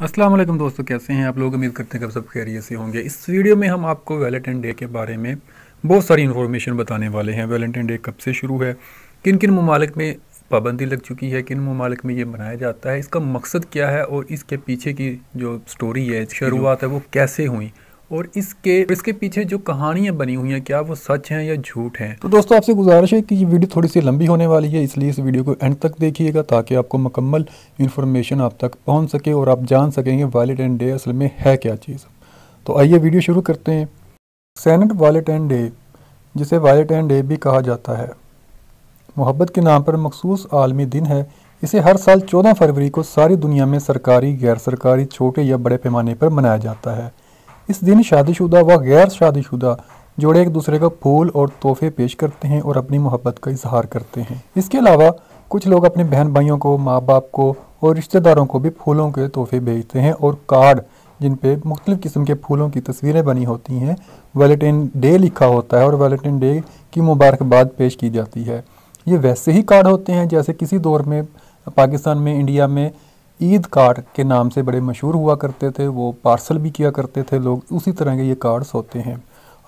अस्सलाम वालेकुम दोस्तों, कैसे हैं आप लोग। उम्मीद करते हैं कि सब खैरियत से होंगे। इस वीडियो में हम आपको वैलेंटाइन डे के बारे में बहुत सारी इन्फॉर्मेशन बताने वाले हैं। वैलेंटाइन डे कब से शुरू है, किन किन ममालिक में पाबंदी लग चुकी है, किन ममालिक में ये मनाया जाता है, इसका मकसद क्या है और इसके पीछे की जो स्टोरी है, शुरुआत है, वो कैसे हुई और इसके पीछे जो कहानियाँ बनी हुई हैं क्या वो सच हैं या झूठ हैं। तो दोस्तों आपसे गुजारिश है कि ये वीडियो थोड़ी सी लंबी होने वाली है, इसलिए इस वीडियो को एंड तक देखिएगा ताकि आपको मुकम्मल इन्फॉर्मेशन आप तक पहुंच सके और आप जान सकेंगे वैलेंटाइन डे असल में है क्या चीज़। तो आइए वीडियो शुरू करते हैं। सेंट वैलेंटाइन डे, जिसे वैलेंटाइन डे भी कहा जाता है, मोहब्बत के नाम पर मखसूस आलमी दिन है। इसे हर साल 14 फरवरी को सारी दुनिया में सरकारी, गैर सरकारी, छोटे या बड़े पैमाने पर मनाया जाता है। इस दिन शादीशुदा व गैर शादीशुदा जोड़े एक दूसरे को फूल और तोहफे पेश करते हैं और अपनी मोहब्बत का इजहार करते हैं। इसके अलावा कुछ लोग अपने बहन भाइयों को, माँ बाप को और रिश्तेदारों को भी फूलों के तोहफे भेजते हैं और कार्ड जिन पे मुख्तलिफ़ किस्म के फूलों की तस्वीरें बनी होती हैं, वैलेंटाइन डे लिखा होता है और वैलेंटाइन डे की मुबारकबाद पेश की जाती है। ये वैसे ही कार्ड होते हैं जैसे किसी दौर में पाकिस्तान में, इंडिया में ईद कार्ड के नाम से बड़े मशहूर हुआ करते थे, वो पार्सल भी किया करते थे लोग, उसी तरह के ये कार्ड्स होते हैं।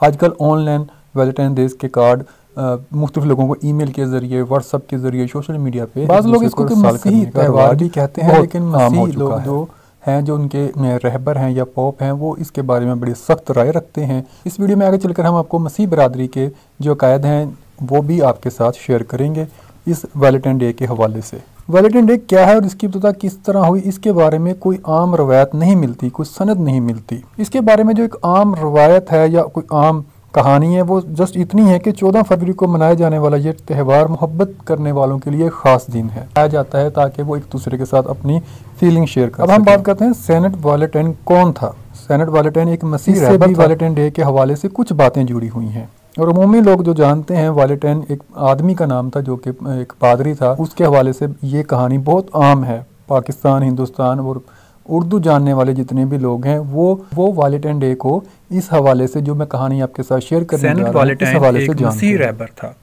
आजकल ऑनलाइन वैलेंटाइन डे के कार्ड मुख्तलिफ लोगों को ईमेल के ज़रिए, व्हाट्सअप के ज़रिए, सोशल मीडिया पे बाज़ लोग इसको मसीही त्यौहार भी कहते हैं, लेकिन मसीही लोग जो हैं, जो उनके रहबर हैं या पॉप हैं, वो इसके बारे में बड़ी सख्त राय रखते हैं। इस वीडियो में आगे चलकर हम आपको मसीह बरादरी के जो अकायद हैं वो भी आपके साथ शेयर करेंगे इस वैलेंटाइन डे के हवाले से। वैलेंटाइन डे क्या है और इसकी इब्तिदा किस तरह हुई, इसके बारे में कोई आम रवायत नहीं मिलती, कोई सनद नहीं मिलती। इसके बारे में जो एक आम रवायत है या कोई आम कहानी है वो जस्ट इतनी है कि 14 फरवरी को मनाया जाने वाला ये त्यौहार मोहब्बत करने वालों के लिए ख़ास दिन है, मनाया जाता है ताकि वो एक दूसरे के साथ अपनी फीलिंग शेयर कर। अब हम बात करते हैं सेंट वैलेंटाइन कौन था। सेंट वैलेंटाइन एक मसीही रहबर था। वैलेंटाइन डे के हवाले से कुछ बातें जुड़ी हुई हैं और अमूमी लोग जो जानते हैं, वैलेंटाइन एक आदमी का नाम था जो कि एक पादरी था, उसके हवाले से ये कहानी बहुत आम है। पाकिस्तान, हिंदुस्तान और उर्दू जानने वाले जितने भी लोग हैं वो वैलेंटाइन डे को इस हवाले से जो मैं कहानी आपके साथ शेयर करने जा रहा हूं, इस हवाले से जानते हैं। रहबर था,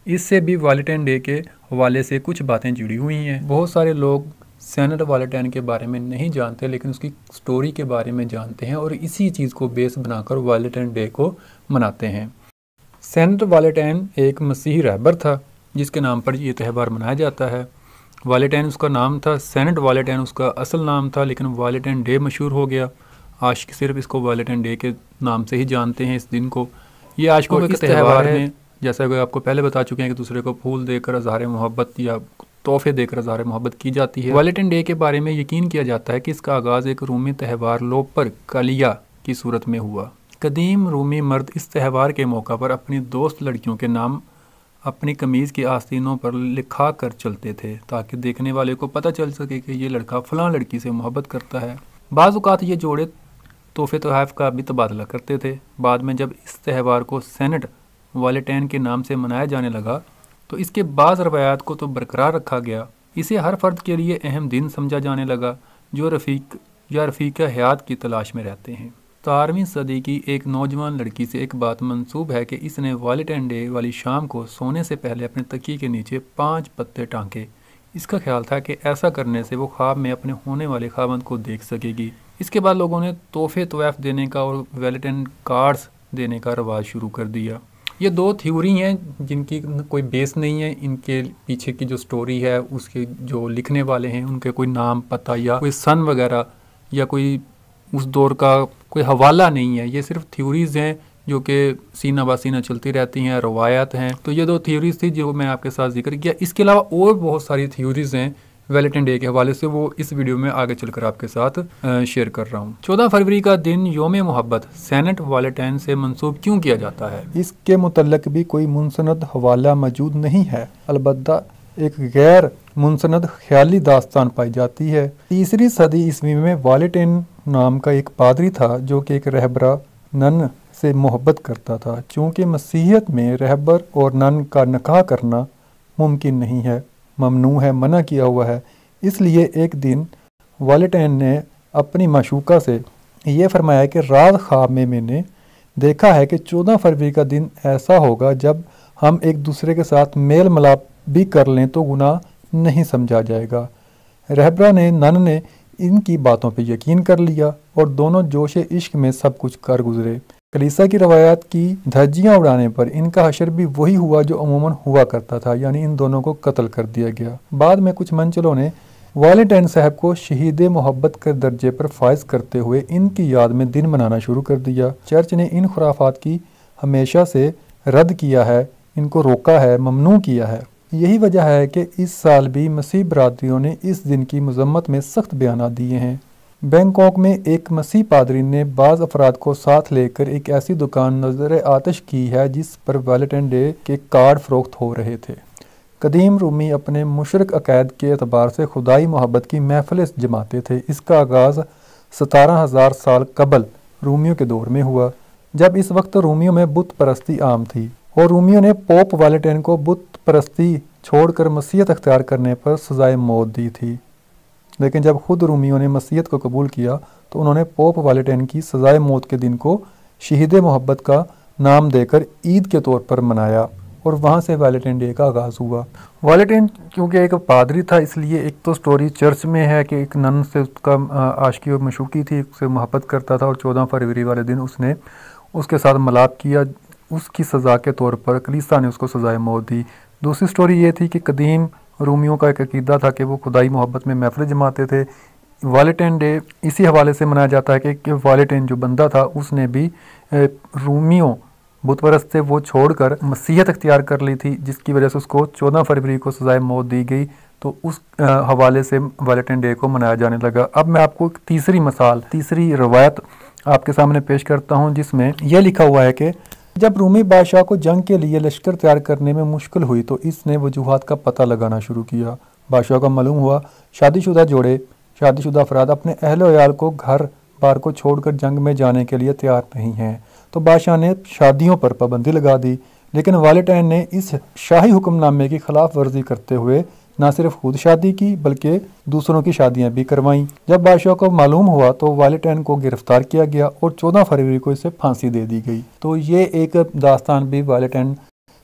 इससे भी वैलेंटाइन डे के हवाले से कुछ बातें जुड़ी हुई हैं। बहुत सारे लोग सेंट वैलेंटाइन के बारे में नहीं जानते लेकिन उसकी स्टोरी के बारे में जानते हैं और इसी चीज़ को बेस बनाकर वैलेंटाइन डे को मनाते हैं। सेंट वैलेंटाइन एक मसीही रहबर था जिसके नाम पर ये त्यौहार मनाया जाता है। वैलेंटाइन उसका नाम था, सेंट वैलेंटाइन उसका असल नाम था, लेकिन वैलेंटाइन डे मशहूर हो गया। आशिक सिर्फ इसको वैलेंटाइन डे के नाम से ही जानते हैं इस दिन को। ये आशिकों के त्यौहार में, जैसा कि आपको पहले बता चुके हैं, कि दूसरे को फूल देकर इज़हार मोहब्बत या तोहफे देकर इज़हार मोहब्बत की जाती है। वैलेंटाइन डे के बारे में यकीन किया जाता है कि इसका आगाज़ एक रूमी त्यौहार लोपर कालिया की सूरत में हुआ। कदीम रूमी मर्द इस त्यौहार के मौका पर अपनी दोस्त लड़कियों के नाम अपनी कमीज़ की आस्तीनों पर लिखा कर चलते थे ताकि देखने वाले को पता चल सके कि ये लड़का फ़लाँ लड़की से मोहब्बत करता है। बाज़ औक़ात ये जोड़े तोहफ़े तोहफ़ का भी तबादला करते थे। बाद में जब इस त्यौहार को सेंट वैलेंटाइन के नाम से मनाया जाने लगा तो इसके बाज़ रवायात को तो बरकरार रखा गया। इसे हर फर्द के लिए अहम दिन समझा जाने लगा जो रफ़ीक या रफ़ीका हयात की तलाश में रहते हैं। 17वीं सदी की एक नौजवान लड़की से एक बात मंसूब है कि इसने वैलेंटाइन डे वाली शाम को सोने से पहले अपने तकिए के नीचे 5 पत्ते टांके। इसका ख्याल था कि ऐसा करने से वो ख्वाब में अपने होने वाले खावंद को देख सकेगी। इसके बाद लोगों ने तोहफे तोहफ़ देने का और वैलेंटाइन कार्ड्स देने का रवाज शुरू कर दिया। ये दो थ्योरी हैं जिनकी कोई बेस नहीं है। इनके पीछे की जो स्टोरी है, उसके जो लिखने वाले हैं उनके कोई नाम, पता या कोई सन वगैरह या कोई उस दौर का कोई हवाला नहीं है। ये सिर्फ थ्योरीज़ हैं जो कि सीना बा सीना चलती रहती हैं, रवायत हैं। तो ये दो थ्योरीज़ थी जो मैं आपके साथ जिक्र किया। इसके अलावा और बहुत सारी थ्योरीज़ हैं वैलेंटाइन डे के हवाले से, वो इस वीडियो में आगे चलकर आपके साथ शेयर कर रहा हूँ। 14 फरवरी का दिन योम मोहब्बत सेंट वैलेंटाइन से मंसूब क्यों किया जाता है, इसके मुतल्लिक भी कोई मुनसनद हवाला मौजूद नहीं है। अलबत्ता एक गैर मुनसनद ख्याली दास्तान पाई जाती है। 3री सदी ईस्वी में वैलेंटाइन नाम का एक पादरी था जो कि एक रहबरा नन से मोहब्बत करता था। चूँकि मसीहियत में रहबर और नन का निकाह करना मुमकिन नहीं है, ममनू है, मना किया हुआ है, इसलिए एक दिन वैलेंटाइन ने अपनी माशूका से ये फरमाया कि रात ख्वाब में मैंने देखा है कि 14 फरवरी का दिन ऐसा होगा जब हम एक दूसरे के साथ मेल मिलाप भी कर लें तो गुनाह नहीं समझा जाएगा। रहबरा ने, नन ने इनकी बातों पर यकीन कर लिया और दोनों जोश इश्क में सब कुछ कर गुजरे। कलीसिया की रवायात की धज्जियां उड़ाने पर इनका हशर भी वही हुआ जो अमूमन हुआ करता था, यानी इन दोनों को कत्ल कर दिया गया। बाद में कुछ मंचलों ने वैलेंटाइन साहब को शहीद मोहब्बत के दर्जे पर फायज करते हुए इनकी याद में दिन मनाना शुरू कर दिया। चर्च ने इन खुराफात की हमेशा से रद्द किया है, इनको रोका है, ममनू किया है। यही वजह है कि इस साल भी मसीह बरादरियों ने इस दिन की मजम्मत में सख्त बयान दिए हैं। बैंकॉक में एक मसीह पादरी ने बाज़ अफराद को साथ लेकर एक ऐसी दुकान नजर आतिश की है जिस पर वैलेंटाइन डे के कार्ड फरोख्त हो रहे थे। कदीम रूमी अपने मुशरक अकायद के एतबार से खुदाई मोहब्बत की महफिलें जमाते थे। इसका आगाज़ 17,000 साल कबल रूमियों के दौर में हुआ, जब इस वक्त रूमियों में बुत परस्ती आम थी और रूमियों ने पोप वैलेंटाइन को बुत परस्ती छोड़कर मसीहत अख्तियार करने पर सजाए मौत दी थी। लेकिन जब खुद रूमियों ने मसीहत को कबूल किया तो उन्होंने पोप वैलेंटाइन की सजाए मौत के दिन को शहीद मोहब्बत का नाम देकर ईद के तौर पर मनाया और वहाँ से वैलेंटाइन डे का आगाज़ हुआ। वैलेंटाइन क्योंकि एक पादरी था, इसलिए एक तो स्टोरी चर्च में है कि एक नन से उसका आशिकी और मशूकी थी, उससे मोहब्बत करता था और 14 फरवरी वाले दिन उसने उसके साथ मलाप किया। उसकी सज़ा के तौर पर कलीसिया ने उसको सजाए मौत दी। दूसरी स्टोरी ये थी कि कदीम रूमियों का एक अकीदा था कि वो खुदाई मोहब्बत में महफिल जमाते थे। वैलेंटाइन डे इसी हवाले से मनाया जाता है कि वैलेंटाइन जो बंदा था उसने भी रूमियों बुत परस्त से वो छोड़कर मसीहत अख्तियार कर ली थी, जिसकी वजह से उसको 14 फरवरी को सजाए मौत दी गई। तो उस हवाले से वैलेंटाइन डे को मनाया जाने लगा। अब मैं आपको एक तीसरी मिसाल, तीसरी रवायत आपके सामने पेश करता हूँ, जिसमें यह लिखा हुआ है कि जब रूमी बादशाह को जंग के लिए लश्कर तैयार करने में मुश्किल हुई तो इसने वजूहात का पता लगाना शुरू किया। बादशाह को मालूम हुआ शादीशुदा जोड़े, शादीशुदा अफराद अपने अहल वयाल को घर बार को छोड़कर जंग में जाने के लिए तैयार नहीं हैं, तो बादशाह ने शादियों पर पाबंदी लगा दी। लेकिन वैलेंटाइन ने इस शाही हुक्मनामे की खिलाफ वर्जी करते हुए न सिर्फ खुद शादी की बल्कि दूसरों की शादियां भी करवाईं। जब बादशाह को मालूम हुआ तो वैलेंटाइन को गिरफ्तार किया गया और 14 फरवरी को इसे फांसी दे दी गई। तो ये एक दास्तान भी वैलेंटाइन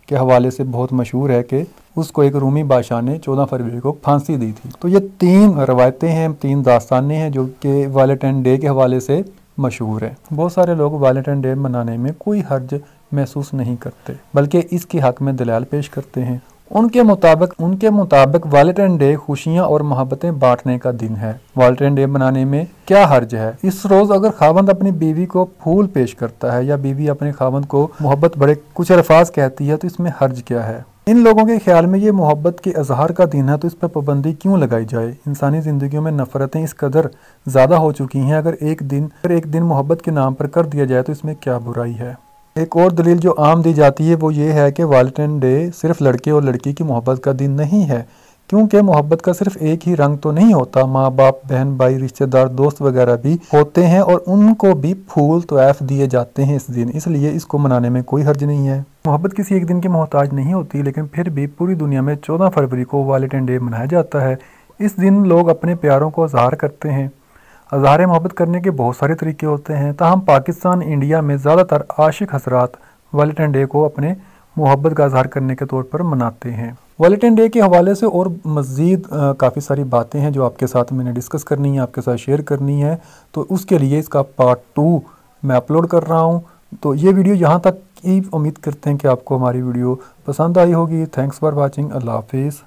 के हवाले से बहुत मशहूर है कि उसको एक रूमी बादशाह ने 14 फरवरी को फांसी दी थी। तो ये 3 रवायतें हैं, 3 दास्तानें हैं जो कि वैलेंटाइन डे के हवाले से मशहूर है। बहुत सारे लोग वैलेंटाइन डे मनाने में कोई हर्ज महसूस नहीं करते, बल्कि इसके हक में दलाल पेश करते हैं। उनके मुताबिक वैलेंटाइन डे खुशियां और मोहब्बतें बांटने का दिन है। वैलेंटाइन डे मनाने में क्या हर्ज है? इस रोज अगर खावंद अपनी बीवी को फूल पेश करता है या बीवी अपने खावंद को मोहब्बत बड़े कुछ अल्फाज कहती है तो इसमें हर्ज क्या है? इन लोगों के ख्याल में ये मोहब्बत के इजहार का दिन है, तो इस पर पाबंदी क्यों लगाई जाए? इंसानी जिंदगियों में नफरतें इस कदर ज्यादा हो चुकी हैं, अगर एक दिन मोहब्बत के नाम पर कर दिया जाए तो इसमें क्या बुराई है? एक और दलील जो आम दी जाती है वो ये है कि वैलेंटाइन डे सिर्फ लड़के और लड़की की मोहब्बत का दिन नहीं है, क्योंकि मोहब्बत का सिर्फ एक ही रंग तो नहीं होता। माँ बाप, बहन भाई, रिश्तेदार, दोस्त वगैरह भी होते हैं और उनको भी फूल तोहफे दिए जाते हैं इस दिन, इसलिए इसको मनाने में कोई हर्ज नहीं है। मोहब्बत किसी एक दिन की मोहताज नहीं होती, लेकिन फिर भी पूरी दुनिया में 14 फरवरी को वैलेंटाइन डे मनाया जाता है। इस दिन लोग अपने प्यारों को इजहार करते हैं। इजहार मोहब्बत करने के बहुत सारे तरीके होते हैं, ताहम पाकिस्तान, इंडिया में ज़्यादातर आशिक हजरात वैलेंटाइन डे को अपने मोहब्बत का इजहार करने के तौर पर मनाते हैं। वैलेंटाइन डे के हवाले से और मज़ीद काफ़ी सारी बातें हैं जो आपके साथ मैंने डिस्कस करनी है, आपके साथ शेयर करनी है, तो उसके लिए इसका पार्ट 2 मैं अपलोड कर रहा हूँ। तो ये वीडियो यहाँ तक ही, उम्मीद करते हैं कि आपको हमारी वीडियो पसंद आई होगी। Thanks for watching. अल्लाह हाफिज़।